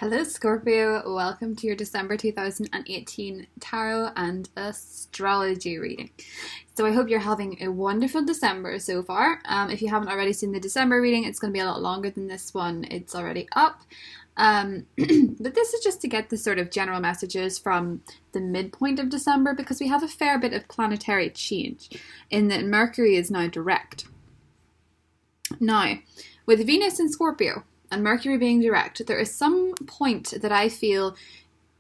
Hello Scorpio, welcome to your December 2018 Tarot and Astrology reading. So I hope you're having a wonderful December so far. If you haven't already seen the December reading, it's going to be a lot longer than this one. It's already up. But this is just to get the sort of general messages from the midpoint of December, because we have a fair bit of planetary change in that Mercury is now direct. Now, with Venus in Scorpio and Mercury being direct, there is some point that I feel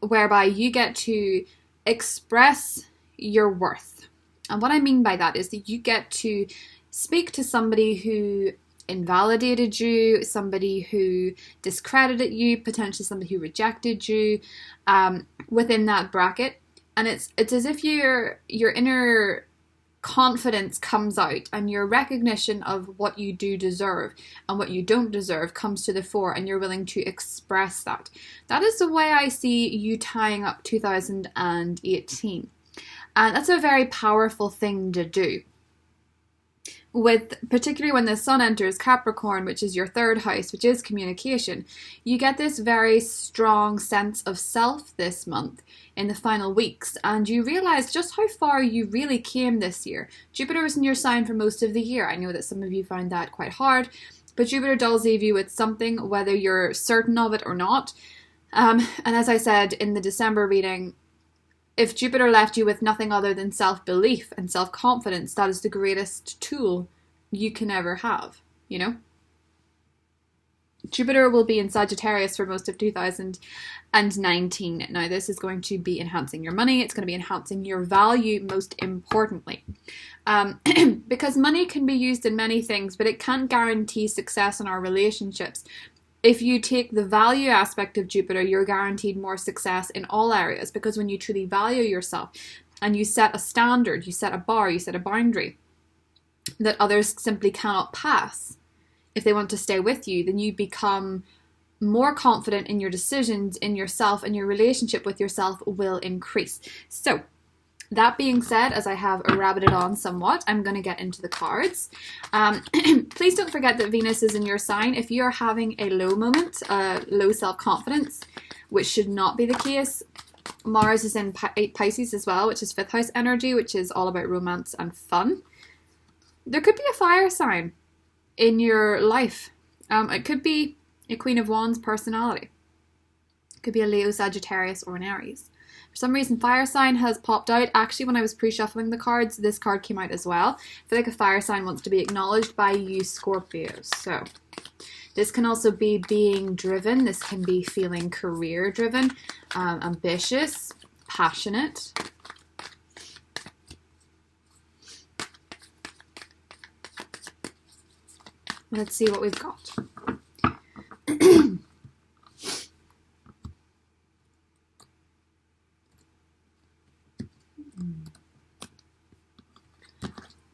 whereby you get to express your worth. And what I mean by that is that you get to speak to somebody who invalidated you, somebody who discredited you, potentially somebody who rejected you, within that bracket. And it's as if your inner confidence comes out, and your recognition of what you do deserve and what you don't deserve comes to the fore, and you're willing to express that. That is the way I see you tying up 2018. And that's a very powerful thing to do. Particularly when the sun enters Capricorn, which is your third house, which is communication, you get this very strong sense of self this month in the final weeks, and you realize just how far you really came this year. Jupiter was in your sign for most of the year. I know that some of you find that quite hard, but Jupiter does leave you with something, whether you're certain of it or not. And as I said in the December reading, if Jupiter left you with nothing other than self-belief and self-confidence, that is the greatest tool you can ever have, you know? Jupiter will be in Sagittarius for most of 2019. Now, this is going to be enhancing your money. It's going to be enhancing your value, most importantly. Because money can be used in many things, but it can't guarantee success in our relationships. If you take the value aspect of Jupiter, you're guaranteed more success in all areas, because when you truly value yourself and you set a standard, you set a bar, you set a boundary that others simply cannot pass if they want to stay with you, then you become more confident in your decisions, in yourself, and your relationship with yourself will increase. So, that being said, as I have rabbited on somewhat, I'm going to get into the cards. Please don't forget that Venus is in your sign. If you are having a low moment, low self-confidence, which should not be the case, Mars is in Pisces as well, which is 5th house energy, which is all about romance and fun. There could be a fire sign in your life. It could be a Queen of Wands personality. It could be a Leo, Sagittarius, or an Aries. For some reason, fire sign has popped out. Actually, when I was pre-shuffling the cards, this card came out as well. I feel like a fire sign wants to be acknowledged by you, Scorpios. So, this can also be being driven. This can be feeling career-driven, ambitious, passionate. Let's see what we've got.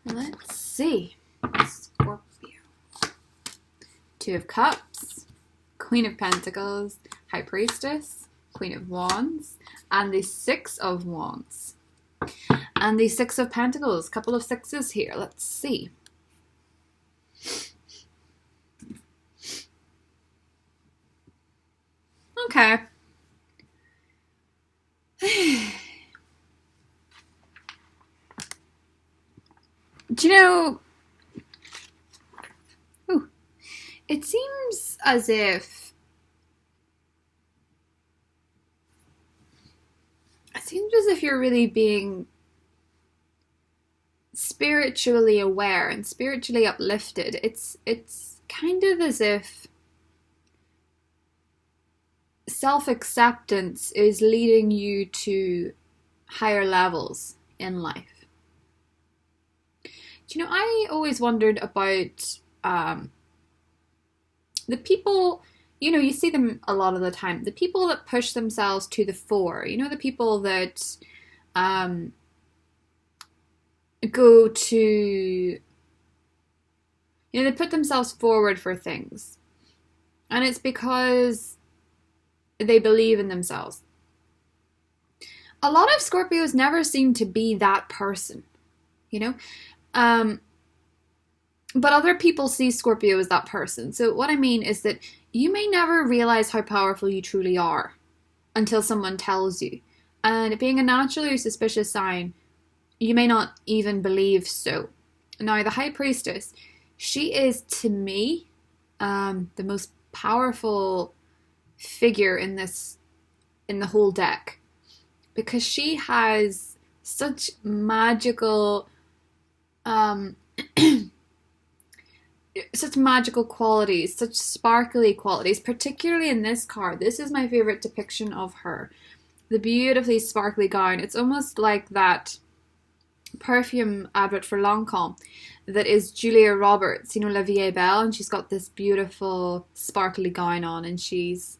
Let's see. Scorpio. 2 of Cups, Queen of Pentacles, High Priestess, Queen of Wands, and the 6 of Wands. And the 6 of Pentacles. Couple of sixes here. Let's see. Okay. Do you know, it seems as if you're really being spiritually aware and spiritually uplifted. It's kind of as if self-acceptance is leading you to higher levels in life. Do you know, I always wondered about the people, you know, you see them a lot of the time, the people that push themselves to the fore, you know, the people that go to, you know, they put themselves forward for things. And it's because they believe in themselves. A lot of Scorpios never seem to be that person, you know? But other people see Scorpio as that person. So what I mean is that you may never realize how powerful you truly are until someone tells you. And being a naturally suspicious sign, you may not even believe so. Now, the High Priestess, she is, to me, the most powerful figure in the whole deck, because she has such magical such magical qualities, such sparkly qualities, particularly in this card. This is my favorite depiction of her. The beautifully sparkly gown. It's almost like that perfume advert for Lancôme that is Julia Roberts, you know, La Vieille Belle, and she's got this beautiful sparkly gown on, and she's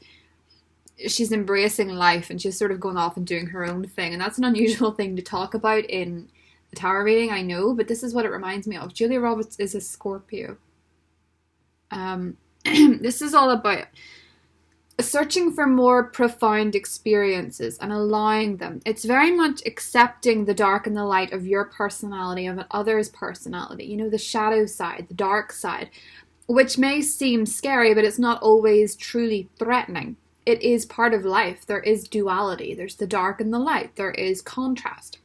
embracing life, and she's sort of going off and doing her own thing. And that's an unusual thing to talk about in a tarot reading, I know, but this is what it reminds me of. Julia Roberts is a Scorpio. This is all about searching for more profound experiences and allowing them. It's very much accepting the dark and the light of your personality, of others' personality, you know, the shadow side, the dark side, which may seem scary, but it's not always truly threatening. It is part of life. There is duality. There's the dark and the light. There is contrast.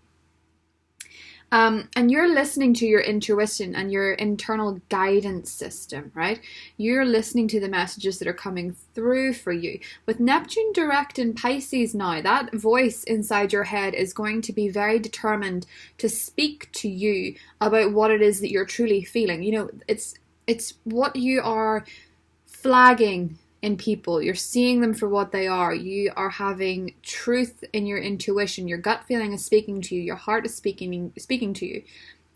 And you're listening to your intuition and your internal guidance system, right? You're listening to the messages that are coming through for you. With Neptune direct in Pisces now, that voice inside your head is going to be very determined to speak to you about what it is that you're truly feeling. You know, it's what you are flagging in people. You're seeing them for what they are. You are having truth in your intuition. Your gut feeling is speaking to you. Your heart is speaking to you.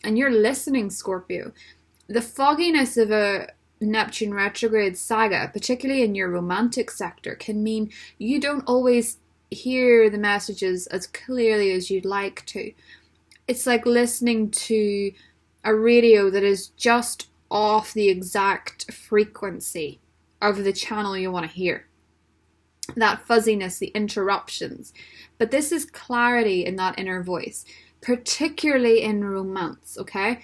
And you're listening, Scorpio. The fogginess of a Neptune retrograde saga, particularly in your romantic sector, can mean you don't always hear the messages as clearly as you'd like to. It's like listening to a radio that is just off the exact frequency of the channel you want to hear. That fuzziness, the interruptions. But this is clarity in that inner voice, particularly in romance, okay?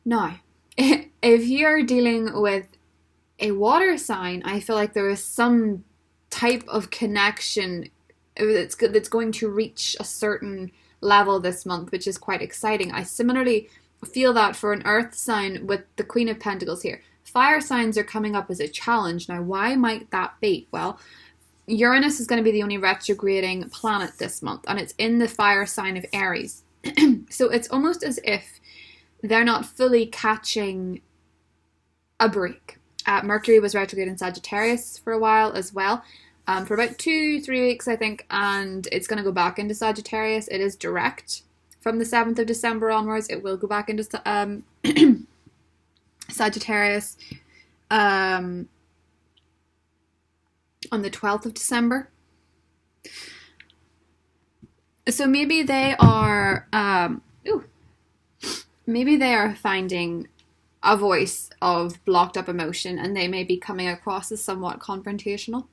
Now, if you're dealing with a water sign, I feel like there is some type of connection that's going to reach a certain level this month, which is quite exciting. I similarly feel that for an earth sign with the Queen of Pentacles here. Fire signs are coming up as a challenge. Now, why might that be? Well, Uranus is going to be the only retrograding planet this month, and it's in the fire sign of Aries. So it's almost as if they're not fully catching a break. Mercury was retrograde in Sagittarius for a while as well, for about 2-3 weeks, I think, and it's going to go back into Sagittarius. It is direct from the 7th of December onwards. It will go back into Sagittarius on the 12th of December. So maybe they are finding a voice of blocked up emotion, and they may be coming across as somewhat confrontational.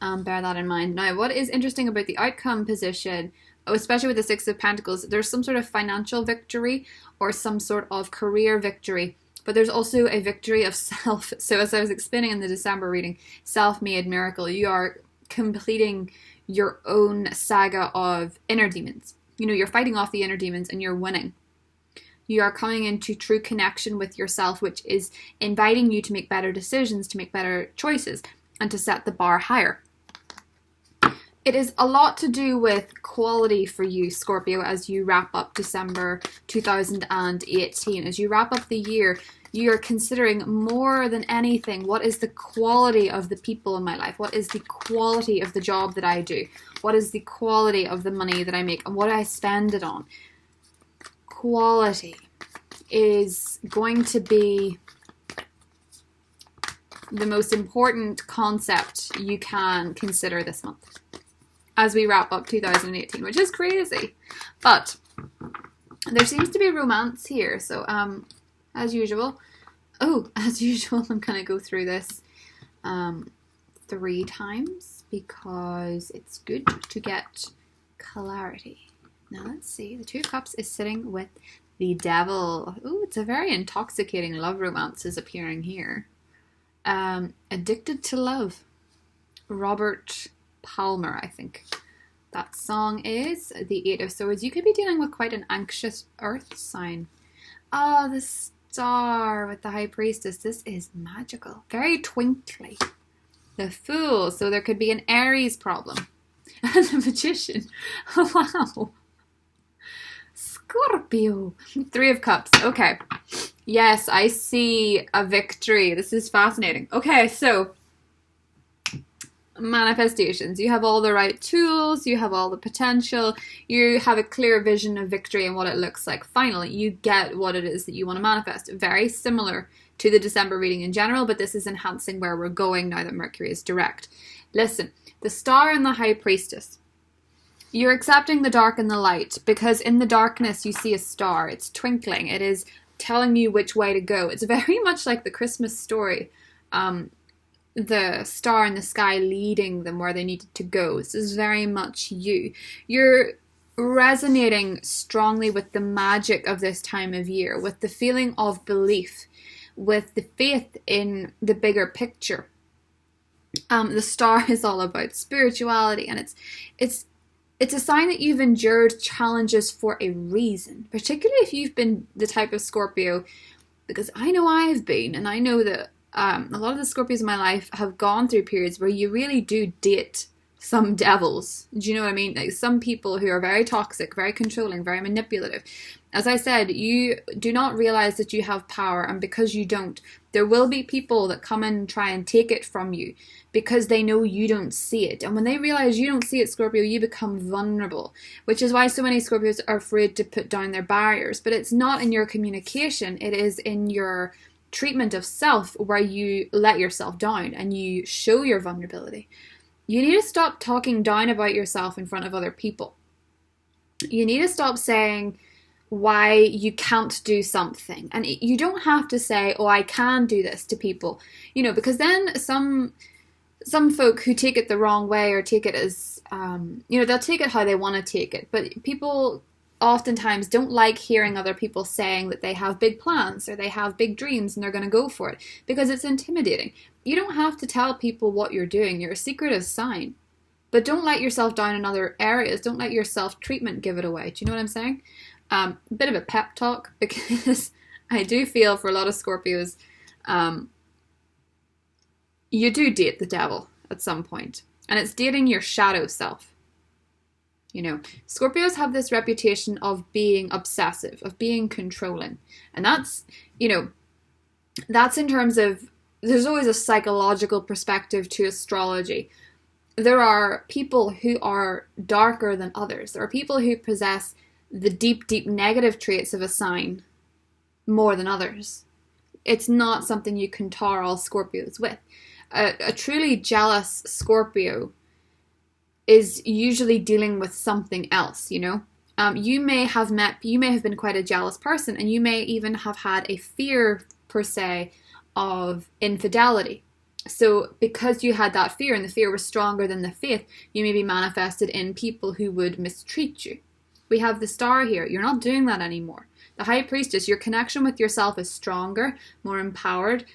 Bear that in mind. Now, what is interesting about the outcome position, especially with the Six of Pentacles, there's some sort of financial victory or some sort of career victory. But there's also a victory of self. So as I was explaining in the December reading, self-made miracle. You are completing your own saga of inner demons. You know, you're fighting off the inner demons and you're winning. You are coming into true connection with yourself, which is inviting you to make better decisions, to make better choices, and to set the bar higher. It is a lot to do with quality for you, Scorpio, as you wrap up December 2018. As you wrap up the year, you are considering more than anything, what is the quality of the people in my life? What is the quality of the job that I do? What is the quality of the money that I make? And what do I spend it on? Quality is going to be the most important concept you can consider this month as we wrap up 2018, which is crazy. But there seems to be romance here. So as usual, I'm going to go through this 3 times because it's good to get clarity. Now let's see. The Two of Cups is sitting with the Devil. Ooh, it's a very intoxicating love romance is appearing here. Addicted to Love. Robert Palmer, I think that song is. The Eight of Swords. You could be dealing with quite an anxious earth sign. Oh, the Star with the High Priestess. This is magical. Very twinkly. The Fool. So there could be an Aries problem. And the Magician. Wow. Scorpio. Three of Cups. Okay. Yes, I see a victory. This is fascinating. Okay, so manifestations. You have all the right tools. You have all the potential. You have a clear vision of victory and what it looks like. Finally, you get what it is that you want to manifest. Very similar to the December reading in general, but this is enhancing where we're going now that Mercury is direct. Listen, the Star and the High Priestess. You're accepting the dark and the light because in the darkness you see a star. It's twinkling. It is telling you which way to go. It's very much like the Christmas story. The star in the sky leading them where they needed to go. This is very much you. You're resonating strongly with the magic of this time of year, with the feeling of belief, with the faith in the bigger picture. The star is all about spirituality, and it's a sign that you've endured challenges for a reason, particularly if you've been the type of Scorpio, because I know I've been, and I know that a lot of the Scorpios in my life have gone through periods where you really do date some devils. Do you know what I mean? Like some people who are very toxic, very controlling, very manipulative. As I said, you do not realize that you have power, and because you don't, there will be people that come in and try and take it from you because they know you don't see it. And when they realize you don't see it, Scorpio, you become vulnerable, which is why so many Scorpios are afraid to put down their barriers. But it's not in your communication, it is in your treatment of self where you let yourself down and you show your vulnerability. You need to stop talking down about yourself in front of other people. You need to stop saying why you can't do something. And you don't have to say, oh, I can do this to people, you know, because then some folk who take it the wrong way or take it as, they'll take it how they want to take it. But people oftentimes don't like hearing other people saying that they have big plans or they have big dreams and they're going to go for it because it's intimidating. You don't have to tell people what you're doing. You're a secretive sign. But don't let yourself down in other areas. Don't let your self-treatment give it away. Do you know what I'm saying? A bit of a pep talk, because I do feel for a lot of Scorpios, you do date the devil at some point. And it's dating your shadow self. You know, Scorpios have this reputation of being obsessive, of being controlling. And that's, that's in terms of, there's always a psychological perspective to astrology. There are people who are darker than others. There are people who possess the deep, deep negative traits of a sign more than others. It's not something you can tar all Scorpios with. A truly jealous Scorpio is usually dealing with something else, You may have been quite a jealous person, and you may even have had a fear, per se, of infidelity. So because you had that fear, and the fear was stronger than the faith, you may be manifested in people who would mistreat you. We have the Star here. You're not doing that anymore. The High Priestess, your connection with yourself is stronger, more empowered,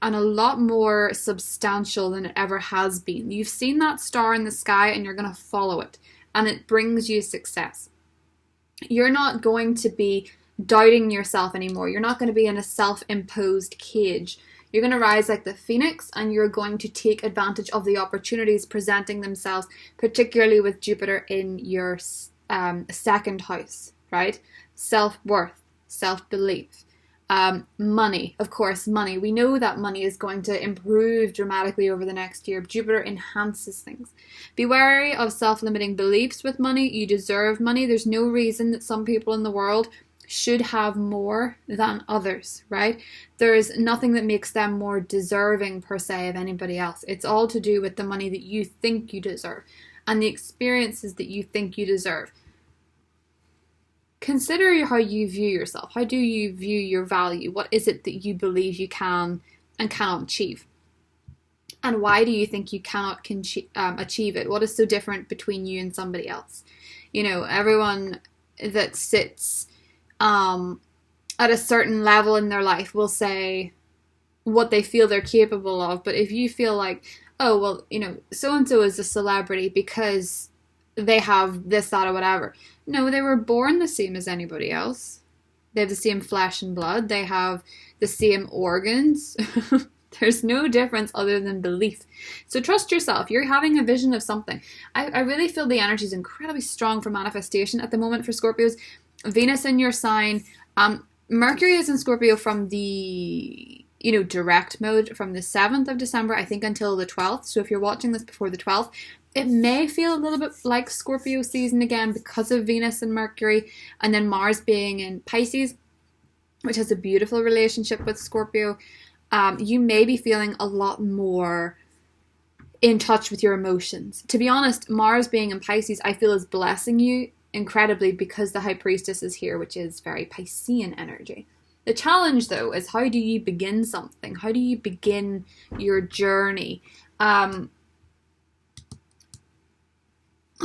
and a lot more substantial than it ever has been. You've seen that star in the sky and you're going to follow it, and it brings you success. You're not going to be doubting yourself anymore. You're not going to be in a self-imposed cage. You're going to rise like the phoenix, and you're going to take advantage of the opportunities presenting themselves, particularly with Jupiter in your second house, right? Self-worth, self-belief. Money, of course, money. We know that money is going to improve dramatically over the next year. Jupiter enhances things. Be wary of self-limiting beliefs with money. You deserve money. There's no reason that some people in the world should have more than others, right? There's nothing that makes them more deserving, per se, of anybody else. It's all to do with the money that you think you deserve and the experiences that you think you deserve. Consider how you view yourself. How do you view your value? What is it that you believe you can and cannot achieve? And why do you think you cannot achieve it? What is so different between you and somebody else? Everyone that sits at a certain level in their life will say, what they feel they're capable of. But if you feel like, oh, well, you know, so-and-so is a celebrity because they have this, that, or whatever. No, they were born the same as anybody else. They have the same flesh and blood. They have the same organs. There's no difference other than belief. So trust yourself. You're having a vision of something. I really feel the energy is incredibly strong for manifestation at the moment for Scorpios. Venus in your sign. Mercury is in Scorpio from the, you know, direct mode from the 7th of December, I think, until the 12th. So if you're watching this before the 12th, it may feel a little bit like Scorpio season again because of Venus and Mercury, and then Mars being in Pisces, which has a beautiful relationship with Scorpio. You may be feeling a lot more in touch with your emotions. To be honest, Mars being in Pisces, I feel is blessing you incredibly because the High Priestess is here, which is very Piscean energy. The challenge, though, is how do you begin something? How do you begin your journey? Let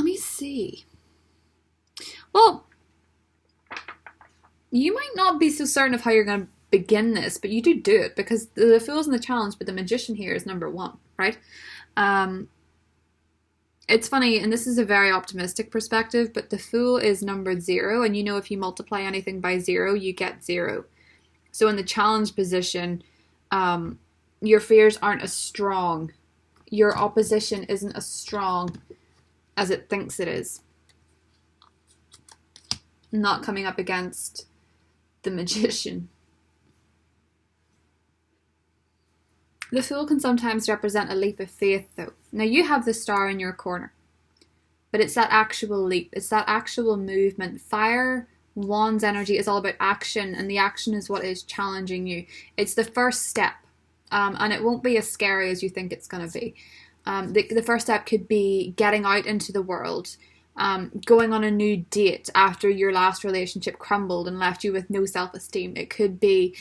me see. Well, you might not be so certain of how you're going to begin this, but you do it because the Fool's in the challenge, but the Magician here is number 1, right? It's funny, and this is a very optimistic perspective, but the Fool is number 0, and you know if you multiply anything by 0, you get 0. So in the challenge position, your fears aren't as strong. Your opposition isn't as strong as it thinks it is. Not coming up against the Magician. The Fool can sometimes represent a leap of faith, though. Now, you have the Star in your corner, but it's that actual leap. It's that actual movement. Fire Wand's energy is all about action, and the action is what is challenging you. It's the first step, and it won't be as scary as you think it's going to be. The first step could be getting out into the world, going on a new date after your last relationship crumbled and left you with no self-esteem. It could be,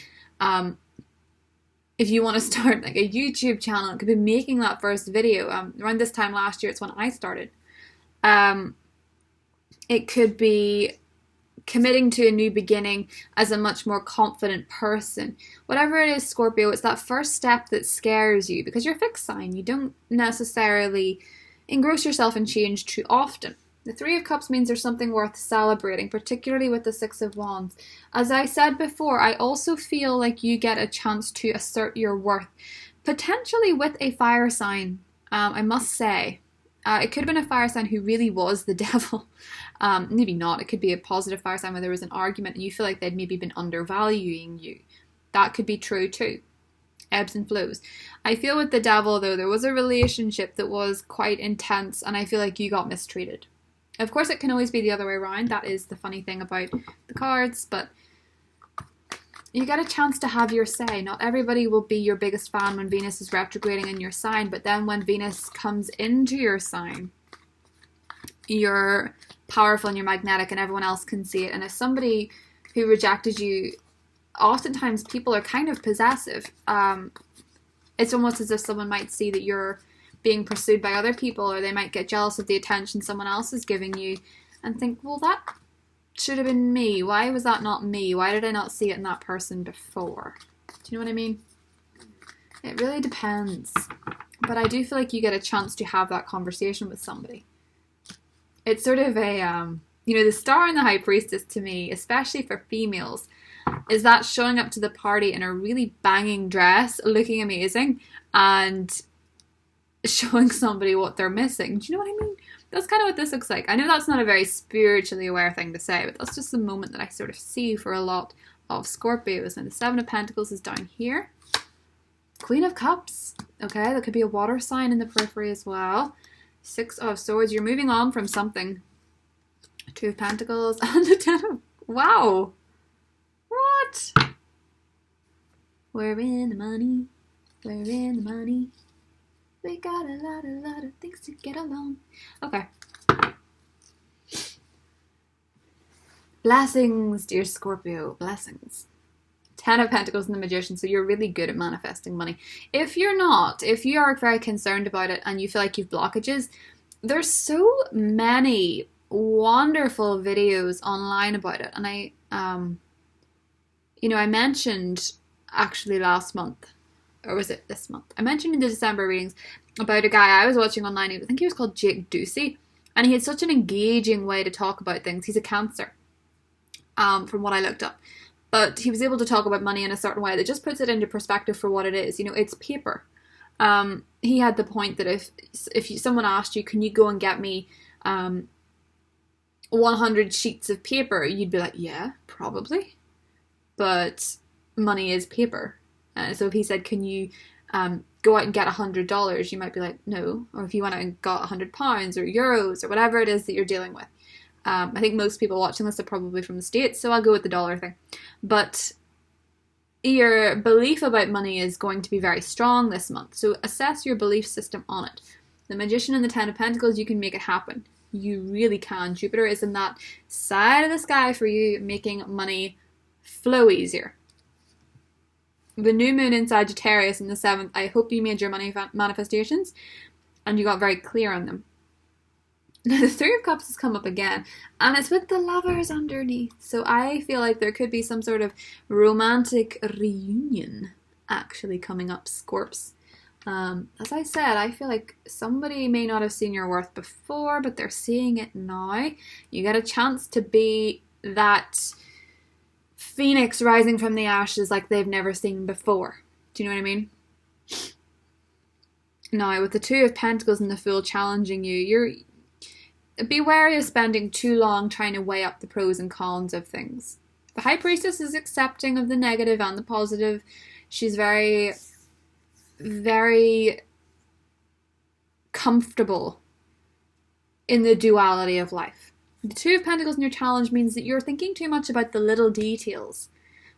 if you want to start like a YouTube channel, it could be making that first video. Around this time last year, it's when I started. It could be committing to a new beginning as a much more confident person. Whatever it is, Scorpio, it's that first step that scares you because you're a fixed sign. You don't necessarily engross yourself in change too often. The Three of Cups means there's something worth celebrating, particularly with the Six of Wands. As I said before, I also feel like you get a chance to assert your worth, potentially with a fire sign, I must say. It could have been a fire sign who really was the devil. Maybe not. It could be a positive fire sign where there was an argument and you feel like they'd maybe been undervaluing you. That could be true too. Ebbs and flows. I feel with the devil, though, there was a relationship that was quite intense and I feel like you got mistreated. Of course, it can always be the other way around. That is the funny thing about the cards, but you get a chance to have your say. Not everybody will be your biggest fan when Venus is retrograding in your sign, but then when Venus comes into your sign, you're powerful and you're magnetic and everyone else can see it. And if somebody who rejected you, oftentimes people are kind of possessive. It's almost as if someone might see that you're being pursued by other people, or they might get jealous of the attention someone else is giving you and think, well, that should have been me. Why was that not me? Why did I not see it in that person before? Do you know what I mean? It really depends. But I do feel like you get a chance to have that conversation with somebody. It's sort of a, the Star and the High Priestess to me, especially for females, is that showing up to the party in a really banging dress, looking amazing, and showing somebody what they're missing. Do you know what I mean? That's kind of what this looks like. I know that's not a very spiritually aware thing to say, but that's just the moment that I sort of see for a lot of Scorpios. And the Seven of Pentacles is down here. Queen of Cups. Okay, that could be a water sign in the periphery as well. Six of Swords. You're moving on from something. Two of Pentacles and the Ten of... Wow! What? We're in the money. We're in the money. We got a lot of things to get along. Okay. Blessings, dear Scorpio. Blessings. Ten of Pentacles and the Magician, so you're really good at manifesting money. If you're not, if you are very concerned about it and you feel like you've blockages, there's so many wonderful videos online about it. And I mentioned actually last month or was it this month? I mentioned in the December readings about a guy I was watching online. I think he was called Jake Ducey, and he had such an engaging way to talk about things. He's a Cancer, from what I looked up. But he was able to talk about money in a certain way that just puts it into perspective for what it is. You know, it's paper. He had the point that if someone asked you, can you go and get me 100 sheets of paper, you'd be like, yeah, probably. But money is paper. So if he said, can you go out and get $100, you might be like, no. Or if you went out and got £100 or euros or whatever it is that you're dealing with. I think most people watching this are probably from the States, so I'll go with the dollar thing. But your belief about money is going to be very strong this month. So assess your belief system on it. The Magician and the Ten of Pentacles, you can make it happen. You really can. Jupiter is in that side of the sky for you, making money flow easier. The new moon in Sagittarius in the 7th, I hope you made your money manifestations and you got very clear on them. Now the Three of Cups has come up again, and it's with the Lovers underneath. So I feel like there could be some sort of romantic reunion actually coming up, Scorps. As I said, I feel like somebody may not have seen your worth before, but they're seeing it now. You get a chance to be that phoenix rising from the ashes like they've never seen before. Do you know what I mean? Now, with the Two of Pentacles and the Fool challenging you, be wary of spending too long trying to weigh up the pros and cons of things. The High Priestess is accepting of the negative and the positive. She's very, very comfortable in the duality of life. The Two of Pentacles in your challenge means that you're thinking too much about the little details,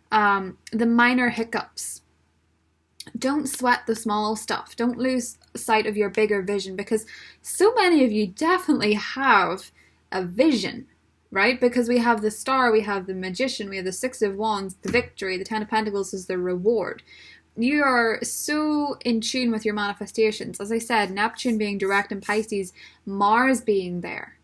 the minor hiccups. Don't sweat the small stuff. Don't lose sight of your bigger vision, because so many of you definitely have a vision, right? Because we have the Star, we have the Magician, we have the Six of Wands, the victory, the Ten of Pentacles is the reward. You are so in tune with your manifestations. As I said, Neptune being direct in Pisces, Mars being there.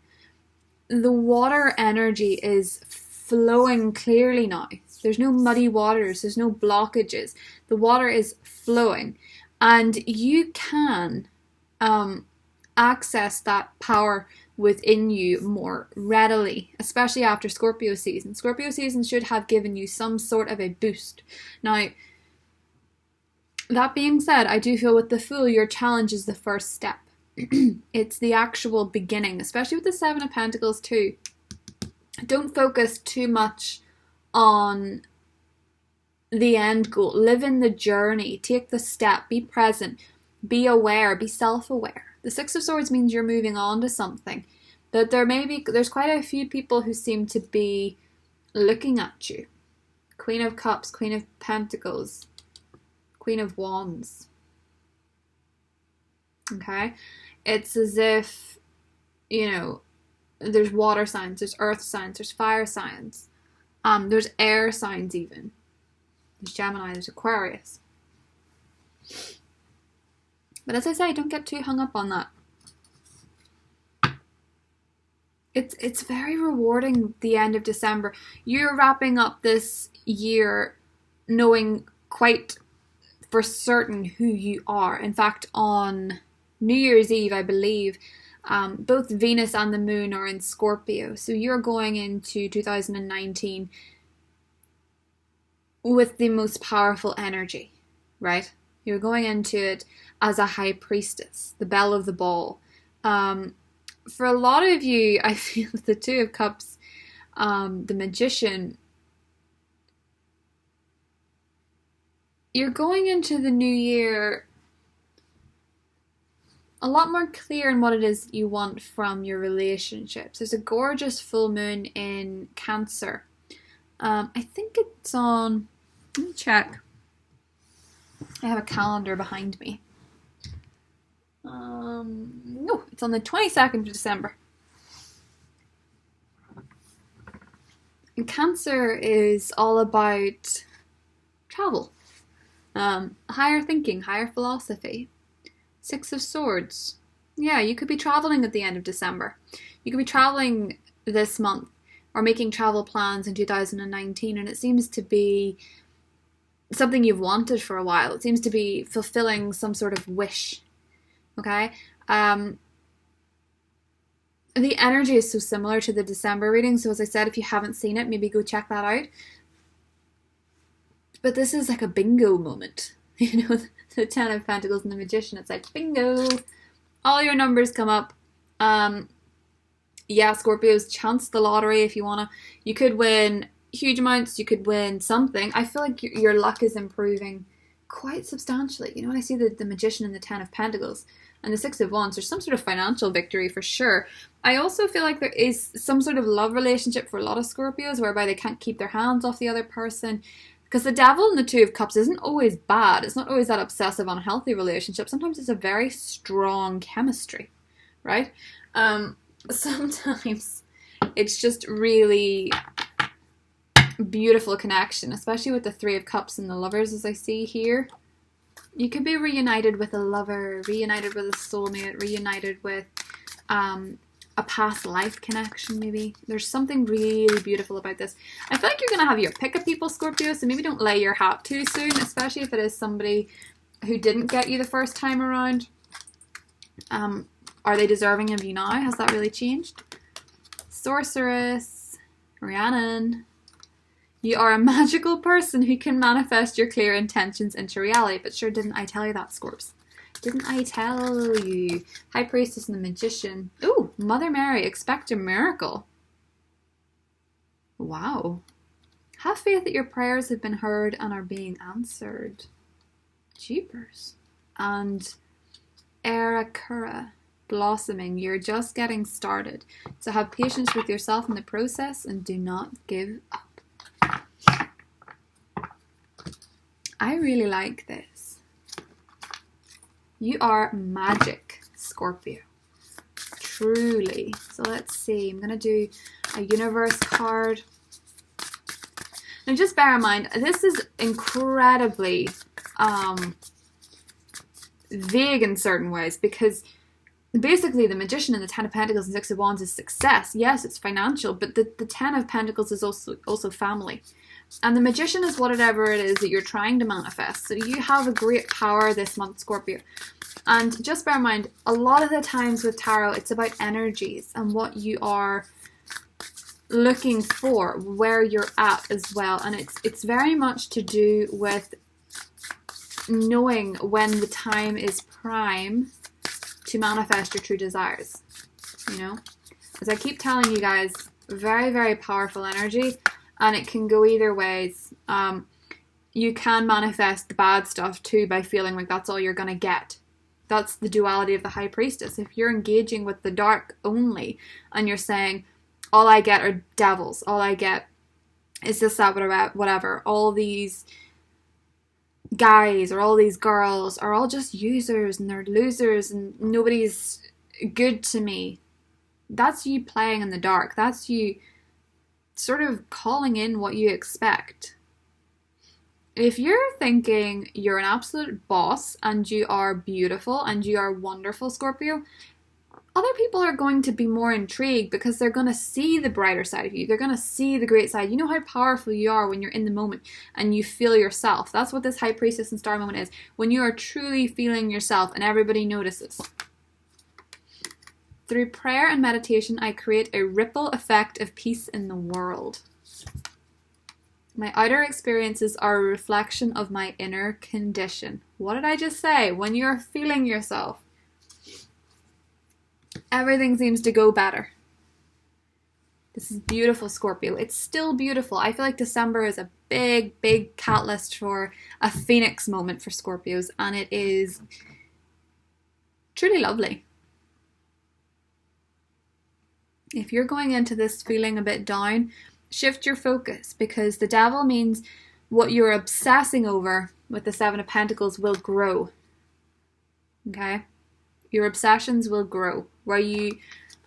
The water energy is flowing clearly now. There's no muddy waters. There's no blockages. The water is flowing. And you can access that power within you more readily, especially after Scorpio season. Scorpio season should have given you some sort of a boost. Now, that being said, I do feel with the Fool, your challenge is the first step. It's the actual beginning, especially with the Seven of Pentacles too. Don't focus too much on the end goal. Live in the journey. Take the step. Be present. Be aware. Be self-aware. The Six of Swords means you're moving on to something. But there's quite a few people who seem to be looking at you. Queen of Cups, Queen of Pentacles, Queen of Wands. Okay? It's as if, there's water signs, there's earth signs, there's fire signs. There's air signs even. There's Gemini, there's Aquarius. But as I say, don't get too hung up on that. It's very rewarding, the end of December. You're wrapping up this year knowing quite for certain who you are. In fact, on New Year's Eve, I believe, both Venus and the Moon are in Scorpio. So you're going into 2019 with the most powerful energy, right? You're going into it as a High Priestess, the belle of the ball. For a lot of you, I feel with the Two of Cups, the Magician, you're going into the new year a lot more clear in what it is you want from your relationships. There's a gorgeous full moon in Cancer. I think it's on, let me check. I have a calendar behind me. No, it's on the 22nd of December. And Cancer is all about travel, higher thinking, higher philosophy. Six of Swords. Yeah, you could be traveling at the end of December. You could be traveling this month or making travel plans in 2019, and it seems to be something you've wanted for a while. It seems to be fulfilling some sort of wish. Okay? The energy is so similar to the December reading. So as I said, if you haven't seen it, maybe go check that out. But this is like a bingo moment. You know, the Ten of Pentacles and the Magician. It's like bingo. All your numbers come up. Yeah, Scorpios, chance the lottery if you want to. You could win huge amounts. You could win something. I feel like your luck is improving quite substantially. You know, when I see the Magician and the Ten of Pentacles and the Six of Wands, there's some sort of financial victory for sure. I also feel like there is some sort of love relationship for a lot of Scorpios whereby they can't keep their hands off the other person. Because the Devil and the Two of Cups isn't always bad. It's not always that obsessive, unhealthy relationship. Sometimes it's a very strong chemistry, right? Sometimes it's just really beautiful connection, especially with the Three of Cups and the Lovers, as I see here. You could be reunited with a lover, reunited with a soulmate, reunited with a past life connection, maybe. There's something really beautiful about this. I feel like you're going to have your pick of people, Scorpio, so maybe don't lay your hat too soon, especially if it is somebody who didn't get you the first time around. Are they deserving of you now? Has that really changed? Sorceress, Rhiannon. You are a magical person who can manifest your clear intentions into reality. But sure, didn't I tell you that, Scorps? Didn't I tell you? High Priestess and the Magician. Ooh, Mother Mary, expect a miracle. Wow. Have faith that your prayers have been heard and are being answered. Jeepers. And Erakura, blossoming. You're just getting started. So have patience with yourself in the process and do not give up. I really like this. You are magic, Scorpio. Truly. So let's see. I'm going to do a universe card. Now just bear in mind, this is incredibly vague in certain ways because basically the Magician and the Ten of Pentacles and Six of Wands is success. Yes, it's financial, but the Ten of Pentacles is also family. And the Magician is whatever it is that you're trying to manifest. So you have a great power this month, Scorpio. And just bear in mind, a lot of the times with tarot, it's about energies and what you are looking for, where you're at as well. And it's very much to do with knowing when the time is prime to manifest your true desires. You know? As I keep telling you guys, very, very powerful energy. And it can go either ways. You can manifest the bad stuff too by feeling like that's all you're going to get. That's the duality of the High Priestess. If you're engaging with the dark only and you're saying, all I get are devils, all I get is this, that, whatever, all these guys or all these girls are all just users and they're losers and nobody's good to me. That's you playing in the dark. That's you sort of calling in what you expect. If you're thinking you're an absolute boss and you are beautiful and you are wonderful, Scorpio, other people are going to be more intrigued because they're going to see the brighter side of you. They're going to see the great side. You know how powerful you are when you're in the moment and you feel yourself. That's what this High Priestess and Star moment is. When you are truly feeling yourself and everybody notices. Through prayer and meditation, I create a ripple effect of peace in the world. My outer experiences are a reflection of my inner condition. What did I just say? When you're feeling yourself, everything seems to go better. This is beautiful, Scorpio. It's still beautiful. I feel like December is a big, big catalyst for a phoenix moment for Scorpios, and it is truly lovely. If you're going into this feeling a bit down, shift your focus because the Devil means what you're obsessing over with the Seven of Pentacles will grow. Okay? Your obsessions will grow. Where you,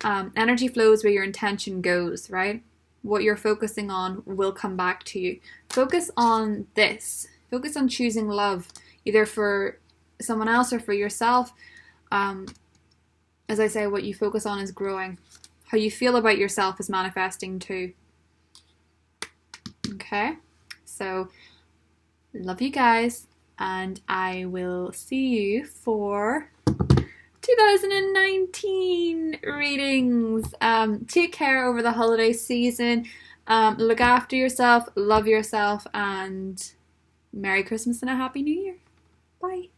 energy flows where your intention goes, right? What you're focusing on will come back to you. Focus on this. Focus on choosing love, either for someone else or for yourself. As I say, what you focus on is growing. How you feel about yourself is manifesting too. Okay? So Love you guys, and I will see you for 2019 readings. Take care over the holiday season. Look after yourself, love yourself, and Merry Christmas and a Happy New Year. Bye.